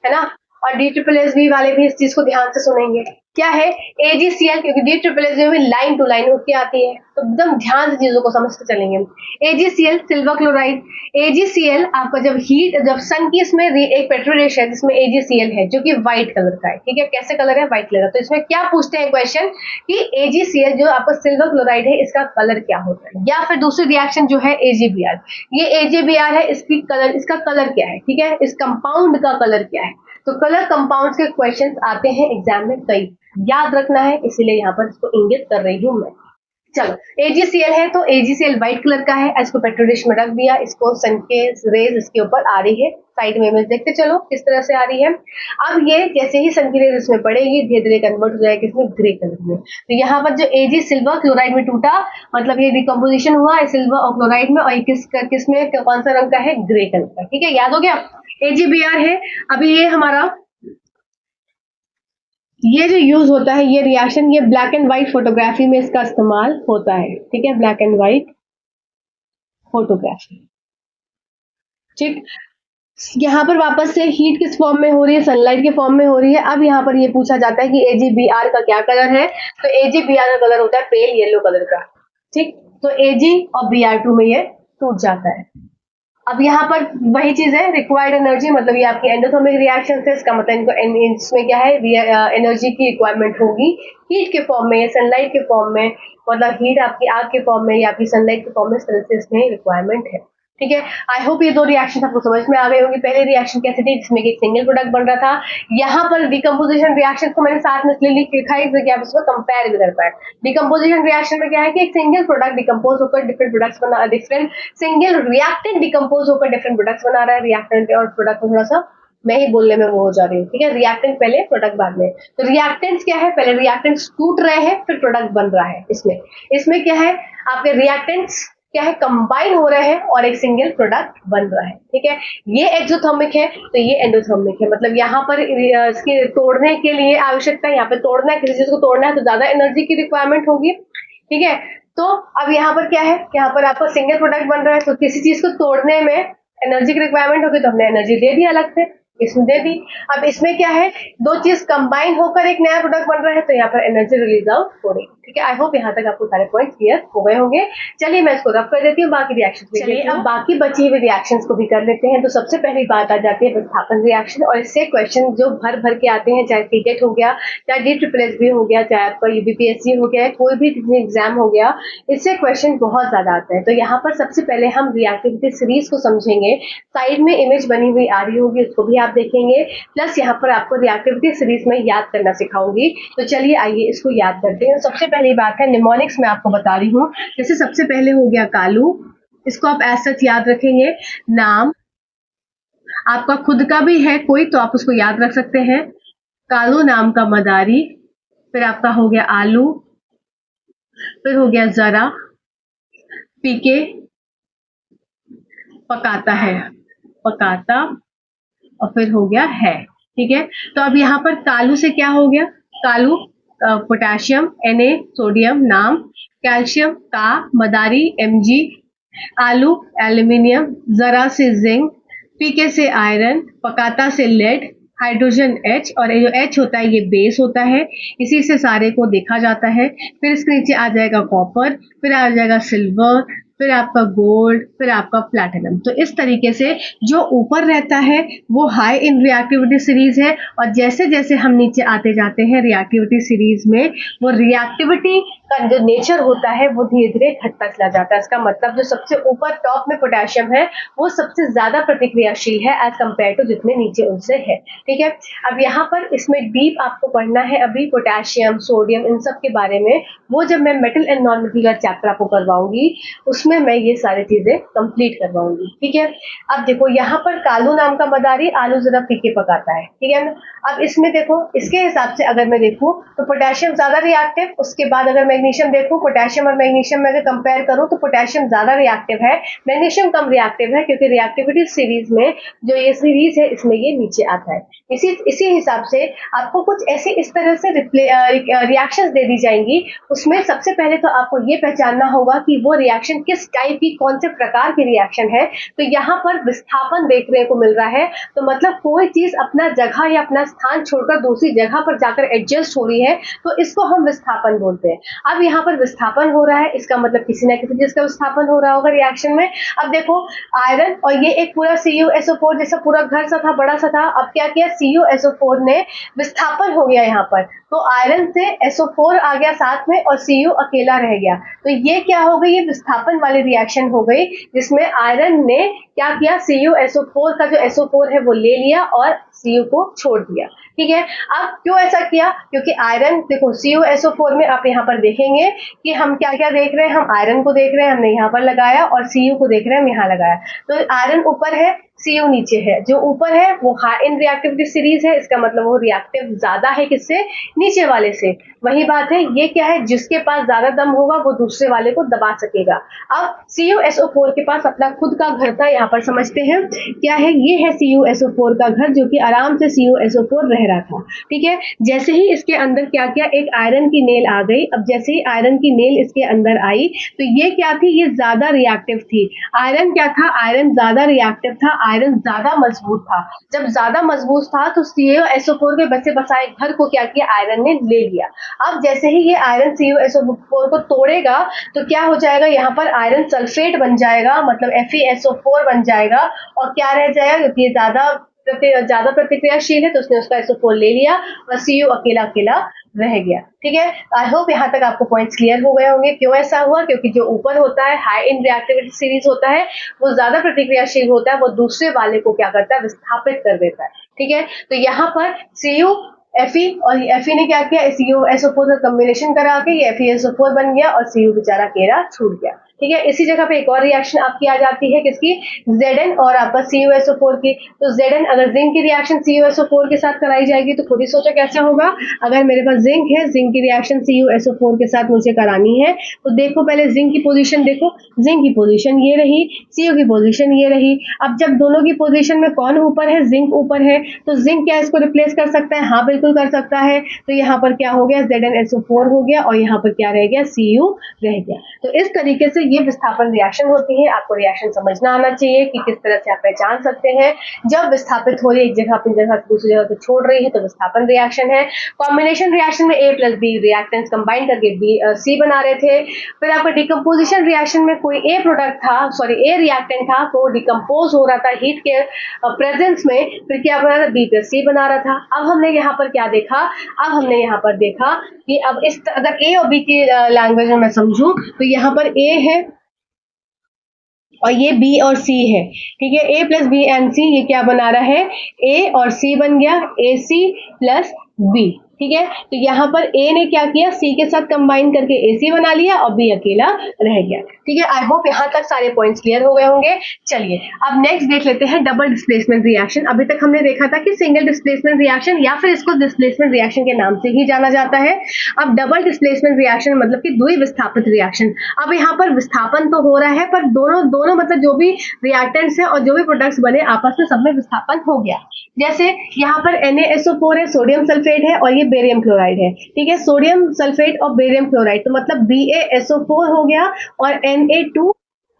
है ना। और DSSB वाले भी इस चीज को ध्यान से सुनेंगे। क्या है AgCl, क्योंकि DSSB में लाइन टू लाइन होके आती है, तो एकदम ध्यान से चीजों को समझते चलेंगे। AgCl silver chloride. AgCl आपका जब सन की इसमें एक पेट्रोल डिश है जिसमें AgCl है जो कि व्हाइट कलर का है। ठीक है, कैसे कलर है, व्हाइट कलर का। तो इसमें क्या पूछते हैं क्वेश्चन कि AgCl जो आपका सिल्वर क्लोराइड है इसका कलर क्या होता है, या फिर दूसरी रिएक्शन जो है AgBr। ये AgBr है, इसका कलर क्या है। ठीक है, इस कंपाउंड का कलर क्या है। तो कलर कंपाउंड के क्वेश्चंस आते हैं एग्जाम में, कई याद रखना है, इसीलिए यहाँ पर इसको इंगित कर रही हूँ मैं। चलो, AgCl है तो AgCl व्हाइट कलर का है, इसको पेट्रोल डिश में रख दिया, इसको सन के रेज इसके ऊपर आ रही है, साइड में इमेज देखते चलो किस तरह से आ रही है। अब ये जैसे ही सन की रेज इसमें पड़ेगी धीरे धीरे कन्वर्ट हो जाएगी इसमें ग्रे कलर में। तो यहाँ पर जो Ag सिल्वर क्लोराइड में टूटा, मतलब ये डिकम्पोजिशन हुआ सिल्वर और क्लोराइड में, और किस में कौन सा रंग का है, ग्रे कलर का। ठीक है, याद हो गया, AgBr है। अभी ये हमारा ये जो यूज होता है ये रिएक्शन, ये ब्लैक एंड व्हाइट फोटोग्राफी में इसका इस्तेमाल होता है। ठीक है, ब्लैक एंड व्हाइट फोटोग्राफी। ठीक, यहाँ पर वापस से हीट किस फॉर्म में हो रही है, सनलाइट के फॉर्म में हो रही है। अब यहाँ पर ये पूछा जाता है कि AgBr का क्या कलर है, तो AgBr का कलर होता है पेल येलो कलर का। ठीक, तो Ag और Br2 में ये टूट जाता है। अब यहाँ पर वही चीज है, रिक्वायर्ड एनर्जी, मतलब ये आपकी एंडोथर्मिक रिएक्शन है, इसका मतलब इनको इसमें क्या है, एनर्जी की रिक्वायरमेंट होगी हीट के फॉर्म में या सनलाइट के फॉर्म में, मतलब हीट आपकी आग के फॉर्म में या आपकी सनलाइट के फॉर्म में, इस तरह से इसमें रिक्वायरमेंट है। ठीक है, आई होप ये दो रिएक्शन आपको समझ में आ गए होंगे। पहले रिएक्शन कैसे थी, जिसमें एक सिंगल प्रोडक्ट बन रहा था। यहाँ पर डिकम्पोजिशन रिएक्शन को मैंने साथ में इसलिए लिखा है कि आप इसको कंपेयर भी कर पाए। डिकम्पोजिशन रिएक्शन में क्या है कि एक सिंगल प्रोडक्ट डिकम्पोज होकर डिफरेंट प्रोडक्ट्स बना, डिफरेंट सिंगल रिएक्टेंट डिकम्पोज होकर डिफरेंट प्रोडक्ट्स बना रहा है। रिएक्टेंट और प्रोडक्ट को थोड़ा सा मैं ही बोलने में वो हो जा रही हूँ। ठीक है, रिएक्टेंट पहले प्रोडक्ट बाद में। तो रिएक्टेंट्स क्या है, पहले रिएक्टेंट्स टूट रहे हैं फिर प्रोडक्ट बन रहा है। इसमें क्या है, आपके रिएक्टेंट्स क्या है, कंबाइन हो रहे हैं और एक सिंगल प्रोडक्ट बन रहा है। ठीक है, ये एक्सोथर्मिक है तो ये एंडोथर्मिक है, मतलब यहाँ पर इसके तोड़ने के लिए आवश्यकता है, यहाँ पे तोड़ना है, किसी चीज को तोड़ना है तो ज्यादा एनर्जी की रिक्वायरमेंट होगी। ठीक है, तो अब यहाँ पर क्या है, यहाँ पर आपका सिंगल प्रोडक्ट बन रहा है तो किसी चीज को तोड़ने में एनर्जी की रिक्वायरमेंट होगी, तो हमने एनर्जी दे दी अलग से, इसमें दे दी। अब इसमें क्या है, दो चीज कंबाइन होकर एक नया प्रोडक्ट बन रहा है तो यहाँ पर एनर्जी रिलीज आउट हो रही है। ठीक है, आई होप यहाँ तक आपको सारे पॉइंट क्लियर हो गए होंगे। चलिए मैं इसको रब कर देती हूँ, बाकी रिएक्शन चलिए अब बाकी बची हुई रिएक्शंस को भी कर लेते हैं। तो सबसे पहली बात आ जाती है विस्थापन रिएक्शन, और इससे क्वेश्चन जो भर भर के आते हैं, चाहे सीटेट हो गया, चाहे DSSB हो गया, चाहे आपका UPSC हो गया, कोई भी एग्जाम हो गया, इससे क्वेश्चन बहुत ज्यादा आते हैं। तो यहाँ पर सबसे पहले हम रिएक्टिविटी सीरीज को समझेंगे। साइड में इमेज बनी हुई आ रही होगी, उसको भी आप देखेंगे, प्लस यहाँ पर आपको रिएक्टिविटी सीरीज में याद करना सिखाऊंगी। तो चलिए आइए इसको याद करते हैं। सबसे पहली बात है निमोनिक्स में आपको बता रही हूँ। जैसे सबसे पहले हो गया कालू, इसको आप ऐसा याद रखेंगे। नाम आपका खुद का भी है कोई तो आप उसको याद रख सकते हैं, कालू नाम का मदारी। फिर आपका हो गया आलू, फिर हो गया जरा, पीके पकाता है, पकाता, और फिर हो गया है। ठीक है, तो अब यहाँ पर कालू से क्या हो गया, कालू पोटेशियम, Na सोडियम, नाम कैल्शियम, का मदारी, Mg, आलू एल्यूमिनियम, जरा से जिंक, पीके से आयरन, पकाता से लेड, हाइड्रोजन H, और ये जो H होता है ये बेस होता है, इसी से सारे को देखा जाता है। फिर इसके नीचे आ जाएगा कॉपर, फिर आ जाएगा सिल्वर, फिर आपका गोल्ड, फिर आपका प्लैटिनम। तो इस तरीके से जो ऊपर रहता है वो हाई इन रिएक्टिविटी सीरीज है, और जैसे जैसे हम नीचे आते जाते हैं रिएक्टिविटी सीरीज में, वो रिएक्टिविटी का जो नेचर होता है वो धीरे धीरे घटता चला जाता है। इसका मतलब जो सबसे ऊपर टॉप में पोटेशियम है वो सबसे ज्यादा प्रतिक्रियाशील है एज कंपेयर टू जितने नीचे उनसे है। ठीक है, अब यहाँ पर इसमें डीप आपको पढ़ना है अभी पोटेशियम, सोडियम, इन सब के बारे में। वो जब मैं मेटल एंड नॉन मेटल का चैप्टर आपको करवाऊंगी उसमें मैं ये सारी चीजें कंप्लीट करवाऊंगी। ठीक है, अब देखो यहाँ पर कालू नाम का मदारी आलू जरा फीके पकाता है। ठीक है ना, अब इसमें देखो इसके हिसाब से अगर मैं देखूं तो पोटेशियम ज्यादा रिएक्टिव, उसके बाद अगर मैग्नीशियम देखूं, पोटेशियम और मैग्नीशियम में अगर कंपेयर करूं तो पोटेशियम ज्यादा रिएक्टिव है, मैग्नीशियम कम रिएक्टिव है, क्योंकि रिएक्टिविटी सीरीज में जो ये सीरीज है इसमें ये नीचे आता है। इसी हिसाब से आपको कुछ ऐसे इस तरह से रिएक्शंस दे दी जाएंगी। उसमें सबसे पहले तो आपको ये पहचानना होगा कि वो रिएक्शन किस टाइप की, कौन से प्रकार की रिएक्शन है। तो यहाँ पर विस्थापन देखने को मिल रहा है, तो मतलब कोई चीज अपना जगह या अपना स्थान छोड़कर दूसरी जगह पर जाकर एडजस्ट हो रही है, तो इसको हम विस्थापन बोलते हैं। अब यहाँ पर विस्थापन हो रहा है, इसका मतलब किसी न किसी चीज का विस्थापन हो रहा होगा रिएक्शन में। अब देखो आयरन, और ये एक पूरा CuSO4 जैसा पूरा घर सा था, बड़ा सा था, अब क्या किया CuSO4 ने विस्थापन हो गया यहाँ पर, तो आयरन से SO4 आ गया साथ में और Cu अकेला रह गया। तो ये क्या हो गई, ये विस्थापन वाली रिएक्शन हो गई, जिसमें आयरन ने क्या किया, CuSO4 का जो SO4 है वो ले लिया और Cu को छोड़ दिया। ठीक है, अब क्यों ऐसा किया, क्योंकि आयरन देखो CuSO4 में आप यहाँ पर देखेंगे कि हम क्या क्या देख रहे हैं, हम आयरन को देख रहे हैं, हमने यहाँ पर लगाया, और Cu को देख रहे हैं, हम यहाँ लगाया। तो आयरन ऊपर है, Cu नीचे है, जो ऊपर है वो हाई इन रिएक्टिविटी सीरीज है, इसका मतलब वो रिएक्टिव ज्यादा है किससे, नीचे वाले से। वही बात है, ये क्या है, जिसके पास ज्यादा दम होगा वो दूसरे वाले को दबा सकेगा। अब CuSO4 के पास अपना खुद का घर था, यहाँ पर समझते हैं क्या है, ये है CuSO4 का घर, जो कि आराम से CuSO4 रह रहा था। ठीक है, जैसे ही इसके अंदर क्या किया, एक आयरन की नेल आ गई। अब जैसे ही आयरन की नेल इसके अंदर आई तो ये क्या थी, ये ज्यादा रिएक्टिव थी। आयरन क्या था, आयरन ज्यादा रिएक्टिव था, आयरन ज्यादा मजबूत था। जब ज्यादा मजबूत था तो CuSO4 के बसे बसाए घर को क्या किया, आयरन ने ले लिया। अब जैसे ही ये आयरन CuSO4 को तोड़ेगा तो क्या हो जाएगा, यहाँ पर आयरन सल्फेट बन जाएगा, मतलब FeSO4 बन जाएगा, और क्या रह जाएगा, क्योंकि ये ज्यादा प्रतिक्रियाशील है तो उसने उसका SO4 ले लिया और Cu अकेला अकेला रह गया। ठीक है, आई होप यहाँ तक आपको पॉइंट्स क्लियर हो गए होंगे। क्यों ऐसा हुआ, क्योंकि जो ऊपर होता है हाई इन रिएक्टिविटी सीरीज होता है वो ज्यादा प्रतिक्रियाशील होता है, वो दूसरे वाले को क्या करता है, विस्थापित कर देता है। ठीक है, तो यहाँ पर Cu Fe, और Fe ने क्या किया, CuSO4 का कॉम्बिनेशन करा के ये FeSO4 बन गया और Cu बेचारा केरा छूट गया। ठीक है, इसी जगह पे एक और रिएक्शन आपकी आ जाती है, किसकी, Zn और आपका CuSO4 की। तो Zn अगर जिंक की रिएक्शन CuSO4 के साथ कराई जाएगी तो खुद ही सोचो कैसे होगा। अगर मेरे पास जिंक है, जिंक की रिएक्शन CuSO4 के साथ मुझे करानी है, तो देखो पहले जिंक की पोजीशन देखो, जिंक की पोजीशन ये रही, Cu की पोजीशन ये रही। अब जब दोनों की पोजीशन में कौन ऊपर है, जिंक ऊपर है, तो जिंक क्या इसको रिप्लेस कर सकता है, हाँ बिल्कुल कर सकता है। तो यहाँ पर क्या हो गया, ZnSO4 हो गया, और यहाँ पर क्या रह गया, Cu रह गया। तो इस तरीके से ये विस्थापन रिएक्शन होती है। आपको रिएक्शन समझना आना चाहिए कि किस तरह से आप पहचान सकते हैं जब विस्थापित हो रही है, एक जगह अपनी जगह दूसरी जगह को छोड़ रही है तो विस्थापन रिएक्शन है। कॉम्बिनेशन रिएक्शन में A plus B reactants combine करके C बना रहे थे। फिर आपका डिकम्पोजिशन रिएक्शन में कोई A रिएक्टेंट था तो डिकम्पोज हो रहा था हीट के प्रेजेंस में, फिर क्या बना रहा, B प्लस C बना रहा था। अब हमने यहाँ पर क्या देखा, अब हमने यहाँ पर देखा कि अब इस अगर A और B की लैंग्वेज में मैं समझूं तो यहाँ पर A है और ये B और C है। ठीक है, A plus B and C, ये क्या बना रहा है, A और C बन गया, AC प्लस B। ठीक है, तो यहाँ पर A ने क्या किया, C के साथ कंबाइन करके AC बना लिया और B अकेला रह गया। ठीक है, आई होप यहाँ तक सारे पॉइंट्स क्लियर हो गए होंगे। चलिए अब नेक्स्ट देख लेते हैं डबल डिस्प्लेसमेंट रिएक्शन। अभी तक हमने देखा था कि सिंगल डिस्प्लेसमेंट रिएक्शन या फिर इसको डिस्प्लेसमेंट रिएक्शन के नाम से ही जाना जाता है। अब डबल डिस्प्लेसमेंट रिएक्शन मतलब कि द्वि विस्थापित रिएक्शन। अब यहाँ पर विस्थापन तो हो रहा है पर दोनों मतलब जो भी रिएक्टेंट्स है और जो भी प्रोडक्ट्स बने आपस में सब में विस्थापन हो गया। जैसे यहाँ पर NaSO4 है, सोडियम सल्फेट है, और ये बेरियम क्लोराइड है। ठीक है, सोडियम सल्फेट और बेरियम क्लोराइड, तो मतलब BaSO4 हो गया और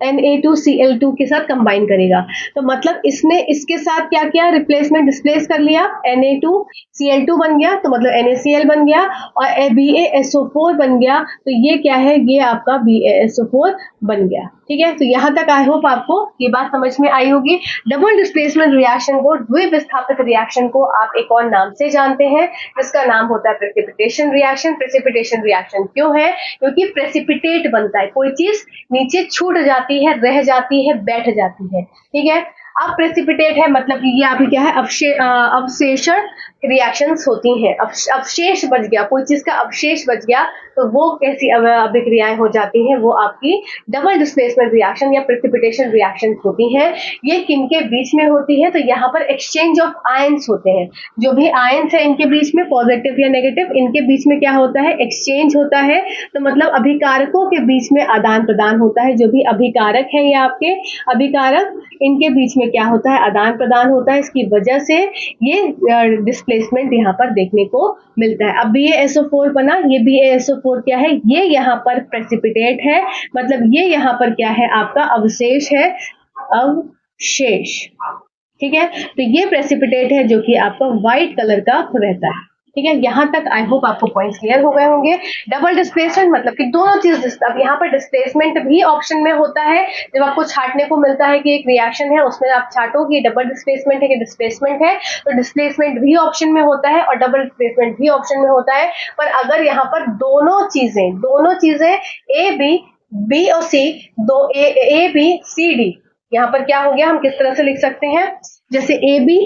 Na2Cl2 के साथ कंबाइन करेगा। तो मतलब इसने इसके साथ क्या किया, रिप्लेसमेंट डिस्प्लेस कर लिया, Na2Cl2 बन गया तो मतलब NaCl बन गया और BaSO4 बन गया। तो ये क्या है, ये आपका BaSO4 बन गया। ठीक है, तो यहाँ तक आई होप आपको ये बात समझ में आई होगी। डबल डिस्प्लेसमेंट रिएक्शन को, द्विविस्थापित रिएक्शन को आप एक और नाम से जानते हैं, जिसका नाम होता है प्रेसिपिटेशन रिएक्शन। प्रेसिपिटेशन रिएक्शन क्यों है? क्योंकि प्रेसिपिटेट बनता है, कोई चीज नीचे छूट जाती है, रह जाती है, बैठ जाती है। ठीक है, अब प्रेसिपिटेट है मतलब कि ये आपकी क्या है, अवशेषण रिएक्शंस होती हैं। अवशेष बच गया, कोई चीज का अवशेष बच गया, तो वो कैसी अभिक्रियाएं हो जाती हैं, वो आपकी डबल डिस्प्लेसमेंट रिएक्शन या प्रेसिपिटेशन रिएक्शन होती हैं। ये किनके बीच में होती है? तो यहाँ पर एक्सचेंज ऑफ आयंस होते हैं। जो भी आयंस है इनके बीच में, पॉजिटिव या नेगेटिव, इनके बीच में क्या होता है? एक्सचेंज होता है। तो मतलब अभिकारकों के बीच में आदान प्रदान होता है। जो भी अभिकारक है, ये आपके अभिकारक, इनके बीच में क्या होता है? आदान प्रदान होता है। इसकी वजह से ये डिस्प्लेसमेंट यहाँ पर देखने को मिलता है। अब BaSO4 बना, ये BaSO4 क्या है? ये यहाँ पर प्रेसिपिटेट है, मतलब ये यहाँ पर क्या है? आपका अवशेष है, अवशेष। ठीक है, तो ये प्रेसिपिटेट है जो कि आपका व्हाइट कलर का रहता है। ठीक है, यहाँ तक आई होप आपको पॉइंट्स क्लियर हो गए होंगे। डबल डिस्प्लेसमेंट मतलब कि दोनों चीज, अब यहाँ पर डिस्प्लेसमेंट भी ऑप्शन में होता है। जब आपको छाटने को मिलता है कि एक रिएक्शन है, उसमें आप छाटो कि डबल डिस्प्लेसमेंट है कि डिस्प्लेसमेंट है, तो डिस्प्लेसमेंट भी ऑप्शन में होता है और डबल डिस्प्लेसमेंट भी ऑप्शन में होता है। पर अगर यहाँ पर दोनों चीजें बी और सी, दो ए बी सी डी, यहाँ पर क्या हो गया? हम किस तरह से लिख सकते हैं? जैसे A B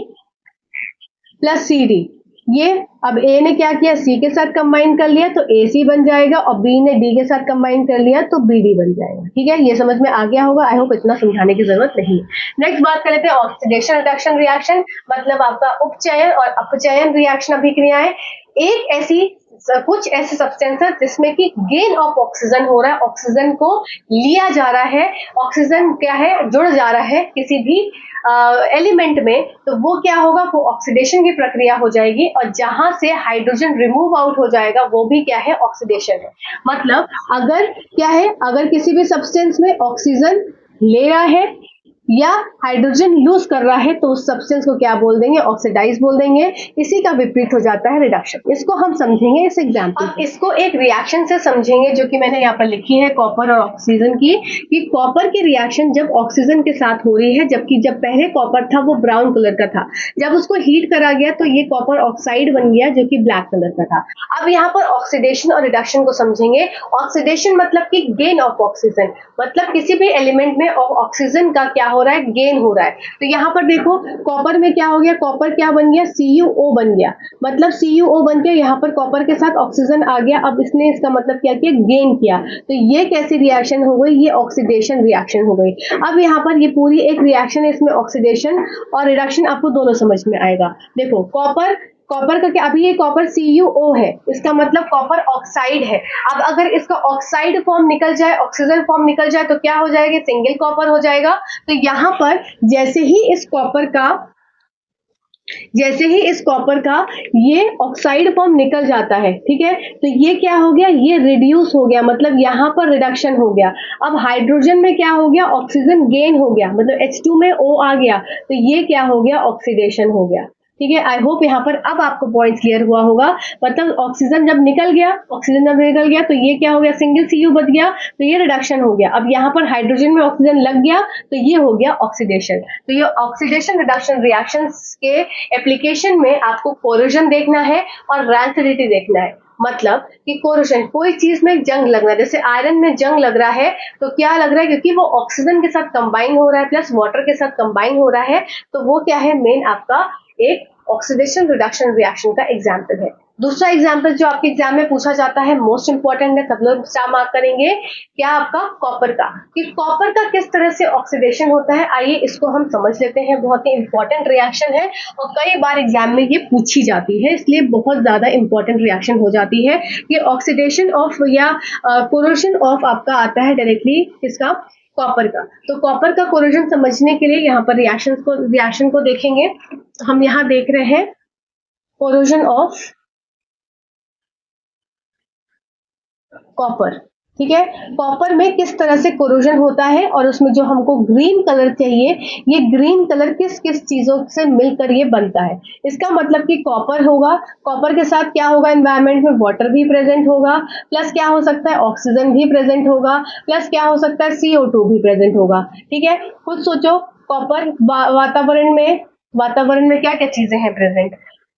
plus C D, ये अब ए ने क्या किया? सी के साथ कंबाइन कर लिया तो ए सी बन जाएगा, और बी ने डी के साथ कंबाइन कर लिया तो बी डी बन जाएगा। ठीक है, ये समझ में आ गया होगा। आई होप इतना समझाने की जरूरत नहीं है। नेक्स्ट बात कर लेते हैं ऑक्सीडेशन रिडक्शन रिएक्शन, मतलब आपका उपचयन और अपचयन रिएक्शन अभिक्रियाएं। कुछ ऐसे सब्सटेंसेस जिसमें कि गेन ऑफ ऑक्सीजन हो रहा है, ऑक्सीजन को लिया जा रहा है, ऑक्सीजन क्या है? जुड़ जा रहा है किसी भी एलिमेंट में, तो वो क्या होगा? वो ऑक्सीडेशन की प्रक्रिया हो जाएगी, और जहां से हाइड्रोजन रिमूव आउट हो जाएगा वो भी क्या है? ऑक्सीडेशन है। मतलब अगर क्या है, अगर किसी भी सब्सटेंस में ऑक्सीजन ले रहा है या हाइड्रोजन लूज कर रहा है, तो उस सब्सटेंस को क्या बोल देंगे? ऑक्सीडाइज बोल देंगे। इसी का विपरीत हो जाता है रिडक्शन। इसको हम समझेंगे इस एग्जांपल। अब इसको एक रिएक्शन से समझेंगे जो कि मैंने यहाँ पर लिखी है, कॉपर और ऑक्सीजन की। कि कॉपर की रिएक्शन जब ऑक्सीजन के साथ हो रही है, जबकि जब पहले कॉपर था वो ब्राउन कलर का था, जब उसको हीट करा गया तो ये कॉपर ऑक्साइड बन गया जो कि ब्लैक कलर का था। अब यहाँ पर ऑक्सीडेशन और रिडक्शन को समझेंगे। ऑक्सीडेशन मतलब कि गेन ऑफ ऑक्सीजन, मतलब किसी भी एलिमेंट में ऑक्सीजन का क्या हो रहा है? गेन हो रहा है। तो यहाँ पर देखो, कॉपर में क्या हो गया? कॉपर क्या बन गया? CuO बन गया, मतलब CuO बन के यहाँ पर कॉपर के साथ ऑक्सीजन आ गया। अब इसने इसका मतलब क्या किया? गेन किया। तो ये कैसी रिएक्शन हो गई? ये ऑक्सीडेशन रिएक्शन हो गई। अब यहाँ पर ये पूरी एक रिएक्शन है, इसमें ऑक्सीडेशन और रिडक्शन आपको दोनों समझ में आएगा। देखो, कॉपर का क्या? अभी ये कॉपर CuO है, इसका मतलब कॉपर ऑक्साइड है। अब अगर इसका ऑक्साइड फॉर्म निकल जाए, ऑक्सीजन फॉर्म निकल जाए, तो क्या हो जाएगा? सिंगल कॉपर हो जाएगा। तो यहाँ पर जैसे ही इस कॉपर का ये ऑक्साइड फॉर्म निकल जाता है, ठीक है, तो ये क्या हो गया? ये रिड्यूस हो गया, मतलब यहाँ पर रिडक्शन हो गया। अब हाइड्रोजन में क्या हो गया? ऑक्सीजन गेन हो गया, मतलब H2 में O आ गया, तो ये क्या हो गया? ऑक्सीडेशन हो गया। ठीक है, आई होप यहाँ पर अब आपको पॉइंट क्लियर हुआ होगा। मतलब ऑक्सीजन जब निकल गया तो ये क्या हो गया? सिंगल Cu बच गया, तो ये रिडक्शन हो गया। अब यहाँ पर हाइड्रोजन में ऑक्सीजन लग गया तो ये हो गया ऑक्सीडेशन। तो ये ऑक्सीडेशन रिडक्शन रिएक्शंस के एप्लीकेशन में आपको कोरोजन देखना है और रैंसिडिटी देखना है। मतलब कि कोरोजन, कोई चीज में जंग लगना है, जैसे आयरन में जंग लग रहा है, तो क्या लग रहा है? क्योंकि वो ऑक्सीजन के साथ कंबाइन हो रहा है प्लस वाटर के साथ कंबाइन हो रहा है, तो वो क्या है? मेन आपका एक ऑक्सीडेशन रिडक्शन रिएक्शन का एग्जाम्पल है। दूसरा एग्जाम्पल जो आपके एग्जाम में पूछा जाता है, मोस्ट इंपॉर्टेंट है, सब लोग स्टार मार्क करेंगे, क्या? आपका कॉपर का, कि कॉपर का किस तरह से ऑक्सीडेशन होता है। आइए इसको हम समझ लेते हैं। बहुत ही इंपॉर्टेंट रिएक्शन है और कई बार एग्जाम में ये पूछी जाती है, इसलिए बहुत ज्यादा इंपॉर्टेंट रिएक्शन हो जाती है। ये ऑक्सीडेशन ऑफ या कोरोजन ऑफ आपका आता है डायरेक्टली किसका? कॉपर का। तो कॉपर का कोरोजन समझने के लिए यहाँ पर रिएक्शन को देखेंगे। हम यहाँ देख रहे हैं कोरोजन ऑफ कॉपर। ठीक है। कॉपर में किस तरह से कोरोजन होता है और उसमें जो हमको ग्रीन कलर चाहिए, ये ग्रीन कलर किस किस चीजों से मिलकर ये बनता है। इसका मतलब कि कॉपर होगा, कॉपर के साथ क्या होगा एनवायरमेंट में, वाटर भी प्रेजेंट होगा, प्लस क्या हो सकता है ऑक्सीजन भी प्रेजेंट होगा, प्लस क्या हो सकता है CO2 भी प्रेजेंट होगा। ठीक है, खुद सोचो कॉपर वातावरण में क्या क्या चीजें हैं प्रेजेंट,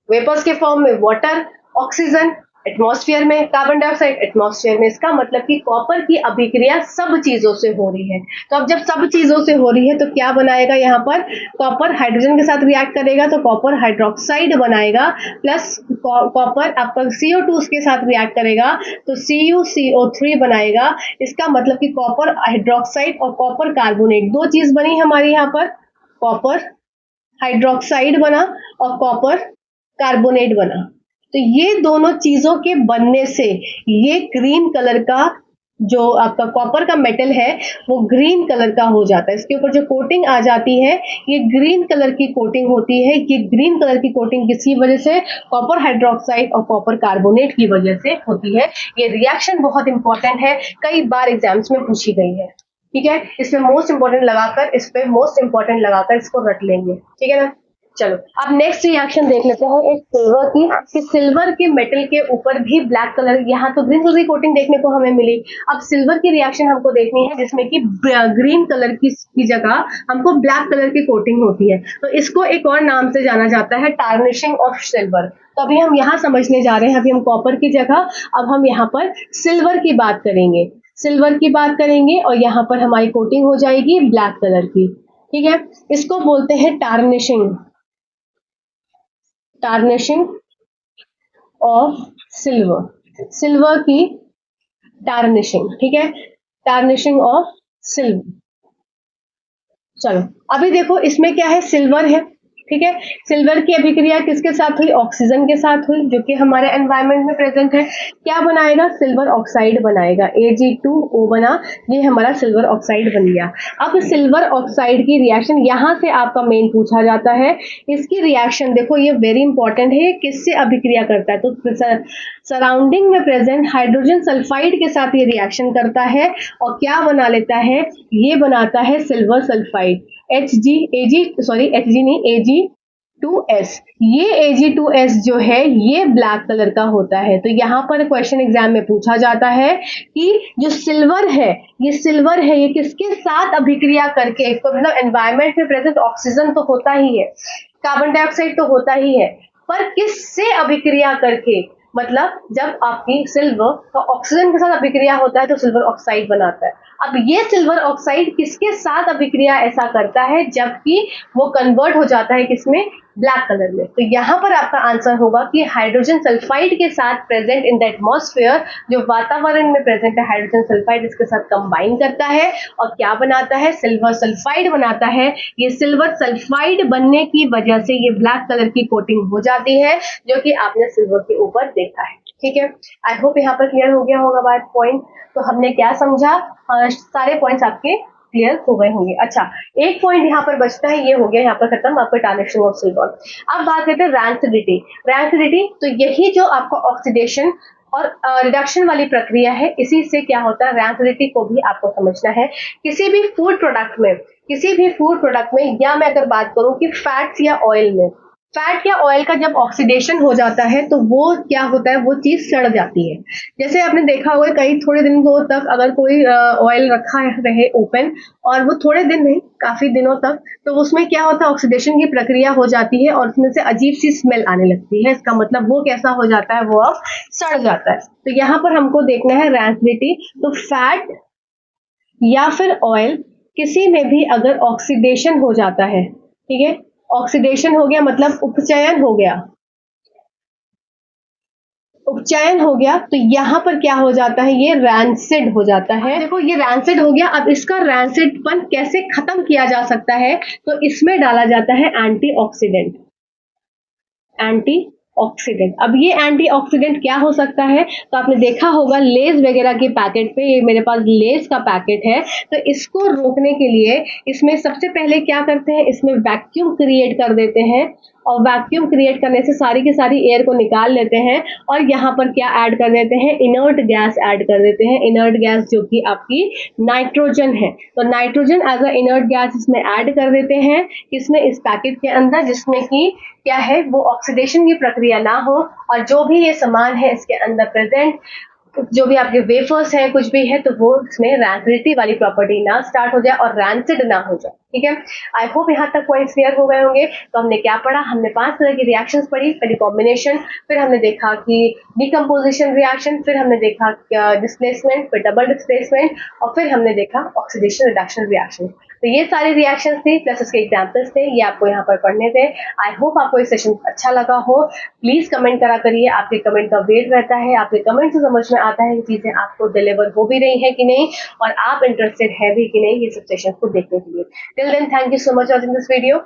वेपर्स के फॉर्म में वाटर, ऑक्सीजन एटमॉस्फेयर में, कार्बन डाइऑक्साइड एटमॉस्फेयर में। इसका मतलब कि कॉपर की अभिक्रिया सब चीजों से हो रही है। तो अब जब सब चीजों से हो रही है तो क्या बनाएगा यहाँ पर, कॉपर हाइड्रोजन के साथ रिएक्ट करेगा तो कॉपर हाइड्रोक्साइड बनाएगा, प्लस कॉपर आपका CO2 के साथ रिएक्ट करेगा तो CuCO3 बनाएगा। इसका मतलब कि कॉपर हाइड्रोक्साइड और कॉपर कार्बोनेट दो चीज बनी हमारी यहाँ पर, कॉपर हाइड्रोक्साइड बना और कॉपर कार्बोनेट बना। तो ये दोनों चीजों के बनने से ये ग्रीन कलर का जो आपका कॉपर का मेटल है वो ग्रीन कलर का हो जाता है। इसके ऊपर जो कोटिंग आ जाती है ये ग्रीन कलर की कोटिंग होती है। ये ग्रीन कलर की कोटिंग किसकी वजह से, कॉपर हाइड्रोक्साइड और कॉपर कार्बोनेट की वजह से होती है। ये रिएक्शन बहुत इंपॉर्टेंट है, कई बार एग्जाम्स में पूछी गई है। ठीक है, इसमें मोस्ट इंपॉर्टेंट लगाकर, इस पे मोस्ट इंपॉर्टेंट लगाकर इसको रट लेंगे। ठीक है ना, चलो अब नेक्स्ट रिएक्शन देख लेते हैं एक सिल्वर की, कि सिल्वर के मेटल के ऊपर भी ब्लैक कलर, यहाँ तो ग्रीन कलर की कोटिंग देखने को हमें मिली, अब सिल्वर की रिएक्शन हमको देखनी है जिसमें कि ग्रीन कलर की जगह हमको ब्लैक कलर की कोटिंग होती है। तो इसको एक और नाम से जाना जाता है टार्निशिंग ऑफ सिल्वर। तो अभी हम यहाँ समझने जा रहे हैं, अभी हम कॉपर की जगह अब हम यहाँ पर सिल्वर की बात करेंगे, सिल्वर की बात करेंगे और यहाँ पर हमारी कोटिंग हो जाएगी ब्लैक कलर की। ठीक है, इसको बोलते हैं tarnishing, tarnishing of silver, silver की टार्निशिंग। ठीक है, टार्निशिंग ऑफ सिल्वर। चलो अभी देखो इसमें क्या है, सिल्वर है। ठीक है, सिल्वर की अभिक्रिया किसके साथ हुई, ऑक्सीजन के साथ हुई जो कि हमारे एनवायरनमेंट में प्रेजेंट है। क्या बनाएगा, सिल्वर ऑक्साइड बनाएगा, Ag2O बना, ये हमारा सिल्वर ऑक्साइड बन गया। अब सिल्वर ऑक्साइड की रिएक्शन यहाँ से आपका मेन पूछा जाता है। इसकी रिएक्शन देखो ये वेरी इंपॉर्टेंट है, किससे अभिक्रिया करता है, तो सराउंडिंग में प्रेजेंट हाइड्रोजन सल्फाइड के साथ ये रिएक्शन करता है और क्या बना लेता है, ये बनाता है सिल्वर सल्फाइड, Hg नहीं Ag2S। ये Ag2S जो है ये ब्लैक कलर का होता है। तो यहाँ पर क्वेश्चन एग्जाम में पूछा जाता है कि जो सिल्वर है, ये किसके साथ अभिक्रिया करके, तो मतलब एनवायरनमेंट में प्रेजेंट ऑक्सीजन तो होता ही है, कार्बन डाइऑक्साइड तो होता ही है, पर किससे अभिक्रिया करके, मतलब जब आपकी सिल्वर तो ऑक्सीजन के साथ अभिक्रिया होता है तो सिल्वर ऑक्साइड बनाता है। अब ये सिल्वर ऑक्साइड किसके साथ अभिक्रिया ऐसा करता है, जबकि वो कन्वर्ट हो जाता है किसमें, ब्लैक कलर में। तो यहाँ पर आपका आंसर होगा कि हाइड्रोजन सल्फाइड के साथ प्रेजेंट इन द एटमॉस्फेयर, जो वातावरण में प्रेजेंट है हाइड्रोजन सल्फाइड इसके साथ कंबाइन करता है और क्या बनाता है, सिल्वर सल्फाइड बनाता है। ये सिल्वर सल्फाइड बनने की वजह से ये ब्लैक कलर की कोटिंग हो जाती है जो कि आपने सिल्वर के ऊपर देखा है। ठीक है, आई होप यहाँ पर क्लियर हो गया होगा बात पॉइंट। तो हमने क्या समझा, सारे पॉइंट्स आपके क्लियर हो गए होंगे। अच्छा, एक पॉइंट यहाँ पर बचता है, ये हो गया यहाँ पर खत्म आपका टार्निशिंग ऑफ सिल्वर। अब बात करते हैं रैंसिडिटी। रैंसिडिटी तो यही जो आपका ऑक्सीडेशन और रिडक्शन वाली प्रक्रिया है, इसी से क्या होता है, रैंसिडिटी को भी आपको समझना है। किसी भी फूड प्रोडक्ट में, या मैं अगर बात करूं कि फैट्स या ऑयल में, फैट या ऑयल का जब ऑक्सीडेशन हो जाता है तो वो क्या होता है, वो चीज सड़ जाती है। जैसे आपने देखा होगा कई थोड़े दिनों तक अगर कोई ऑयल रखा रहे ओपन, और वो थोड़े दिन नहीं काफी दिनों तक, तो उसमें क्या होता है, ऑक्सीडेशन की प्रक्रिया हो जाती है और उसमें से अजीब सी स्मेल आने लगती है। इसका मतलब वो कैसा हो जाता है, वो अब सड़ जाता है। तो यहाँ पर हमको देखना है रैंसिडिटी। तो फैट या फिर ऑयल किसी में भी अगर ऑक्सीडेशन हो जाता है, ठीक है, ऑक्सीडेशन हो गया मतलब उपचयन हो गया, तो यहां पर क्या हो जाता है, ये रैंसिड हो जाता है। देखो ये रैंसिड हो गया। अब इसका रैंसिडपन कैसे खत्म किया जा सकता है, तो इसमें डाला जाता है एंटीऑक्सीडेंट, ऑक्सीडेंट। अब ये एंटीऑक्सीडेंट क्या हो सकता है? तो आपने देखा होगा लेज वगैरह के पैकेट पे, ये मेरे पास लेज का पैकेट है, तो इसको रोकने के लिए इसमें सबसे पहले क्या करते हैं, इसमें वैक्यूम क्रिएट कर देते हैं, और वैक्यूम क्रिएट करने से सारी की सारी एयर को निकाल लेते हैं, और यहाँ पर क्या ऐड कर देते हैं, इनर्ट गैस ऐड कर देते हैं। इनर्ट गैस जो कि आपकी नाइट्रोजन है, तो nitrogen as a inert gas इसमें ऐड कर देते हैं, इसमें इस पैकेट के अंदर, जिसमें कि क्या है, वो ऑक्सीडेशन की प्रक्रिया ना हो, और जो भी ये सामान है इसके अंदर प्रेजेंट, जो भी आपके वेफर्स हैं, कुछ भी है, तो वो इसमें रैंसिडिटी वाली प्रॉपर्टी ना स्टार्ट हो जाए और रैंसिड ना हो जाए। ठीक है, आई होप यहाँ तक पॉइंट्स क्लियर हो गए होंगे। तो हमने क्या पढ़ा, हमने 5 तरह की रिएक्शंस पढ़ी। पहले कॉम्बिनेशन, फिर हमने देखा कि डिकम्पोजिशन रिएक्शन, फिर हमने देखा डिस्प्लेसमेंट, फिर डबल डिस्प्लेसमेंट, और फिर हमने देखा ऑक्सीडेशन रिडक्शन रिएक्शन। तो ये सारी रिएक्शंस थी, प्लस उसके एग्जाम्पल्स थे, ये आपको यहाँ पर पढ़ने थे। आई होप आपको ये सेशन अच्छा लगा हो। प्लीज कमेंट करा करिए, आपके कमेंट का वेट रहता है, आपके कमेंट से समझ में आता है कि चीजें आपको डिलीवर हो भी रही है कि नहीं, और आप इंटरेस्टेड है भी कि नहीं ये सब सेशन को देखने के लिए। Till then, thank you so much watching this video.